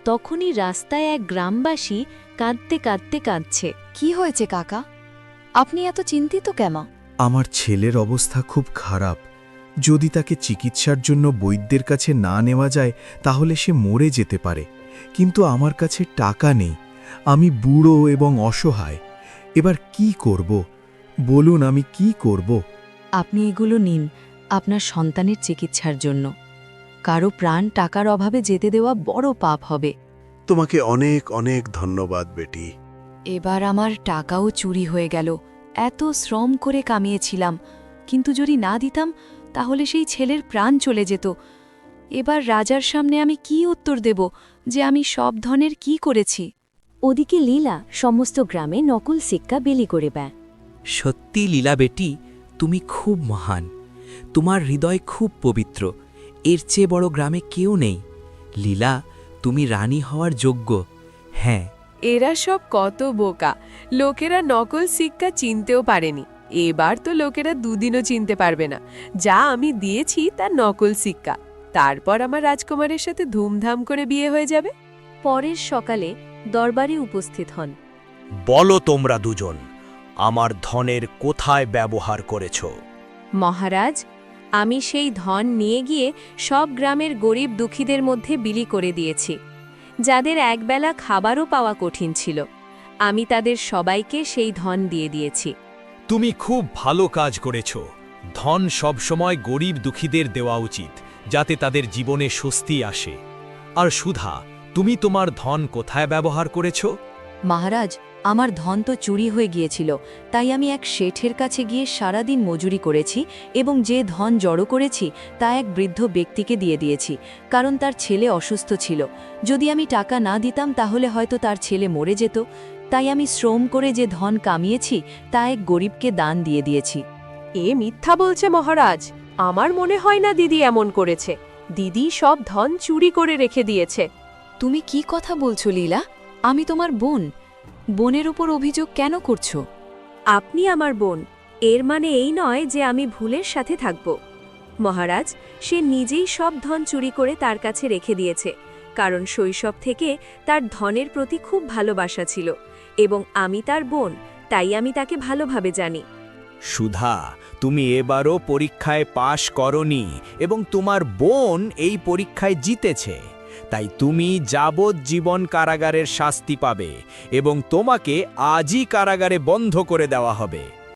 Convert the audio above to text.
তখনই রাস্তায় এক গ্রামবাসী কাঁদতে কাঁদতে কাঁদছে। কি হয়েছে কাকা? আপনি এত চিন্তিত কেন? আমার ছেলের অবস্থা খুব খারাপ। যদি তাকে চিকিৎসার জন্য বৈদ্যের কাছে না নেওয়া যায় তাহলে সে মরে যেতে পারে, কিন্তু আমার কাছে টাকা নেই। আমি বুড়ো এবং অসহায়। এবার কি করব? বলুন, আমি কি করব? আপনি এগুলো নিন আপনার সন্তানের চিকিৎসার জন্য। কারো প্রাণ টাকার অভাবে যেতে দেওয়া বড় পাপ হবে। তোমাকে অনেক অনেক ধন্যবাদ বেটি। এবার আমার টাকাও চুরি হয়ে গেল। এত শ্রম করে কামিয়েছিলাম, কিন্তু যদি না দিতাম তাহলে সেই ছেলের প্রাণ চলে যেত। এবার রাজার সামনে আমি কি উত্তর দেব যে আমি সব ধনের কি করেছি? ওদিকে লীলা সমস্ত গ্রামে নকল সিক্কা বিলি করে দেয়। সত্যি লীলা বেটি, তুমি খুব মহান। তোমার হৃদয় খুব পবিত্র। এর চেয়ে বড় গ্রামে কেউ নেই। লীলা, তুমি রানী হওয়ার যোগ্য। হ্যাঁ, এরা সব কত বোকা! লোকেরা নকল সিক্কা চিনতেও পারেনি। এবার তো লোকেরা দুদিনও চিনতে পারবে না যা আমি দিয়েছি তা নকল সিক্কা। তারপর আমার রাজকুমারের সাথে ধুমধাম করে বিয়ে হয়ে যাবে। পরের সকালে দরবারে উপস্থিত হন। বলো তোমরা দুজন, আমার ধনের কোথায় ব্যবহার করেছ? মহারাজ, আমি সেই ধন নিয়ে গিয়ে সব গ্রামের গরিব দুঃখীদের মধ্যে বিলি করে দিয়েছি, যাদের একবেলা খাবারও পাওয়া কঠিন ছিল। আমি তাদের সবাইকে সেই ধন দিয়ে দিয়েছি। তুমি খুব ভালো কাজ করেছ। ধন সবসময় গরিব দুঃখীদের দেওয়া উচিত, যাতে তাদের জীবনে স্বস্তি আসে। আর সুধা, তুমি তোমার ধন কোথায় ব্যবহার করেছ? মহারাজ, আমার ধন তো চুরি হয়ে গিয়েছিল, তাই আমি এক শেঠের কাছে গিয়ে সারাদিন মজুরি করেছি এবং যে ধন জড়ো করেছি তা এক বৃদ্ধ ব্যক্তিকে দিয়ে দিয়েছি, কারণ তার ছেলে অসুস্থ ছিল। যদি আমি টাকা না দিতাম তাহলে হয়তো তার ছেলে মরে যেত। তাই আমি শ্রম করে যে ধন কামিয়েছি তা এক গরিবকে দান দিয়ে দিয়েছি। এ মিথ্যা বলছে মহারাজ। আমার মনে হয় না দিদি এমন করেছে। দিদি সব ধন চুরি করে রেখে দিয়েছে। তুমি কি কথা বলছো লীলা? আমি তোমার বোন। বোনের উপর অভিযোগ কেন করছো? আপনি আমার বোন, এর মানে এই নয় যে আমি ভুলের সাথে থাকব। মহারাজ, সে নিজেই সব ধন চুরি করে তার কাছে রেখে দিয়েছে, কারণ শৈশব থেকে তার ধনের প্রতি খুব ভালোবাসা ছিল এবং আমি তার বোন, তাই আমি তাকে ভালোভাবে জানি। সুধা, তুমি এবারও পরীক্ষায় পাশ করনি এবং তোমার বোন এই পরীক্ষায় জিতেছে। তাই তুমি যাবজ্জীবন কারাগারের শাস্তি পাবে এবং তোমাকে আজই কারাগারে বন্ধ করে দেওয়া হবে।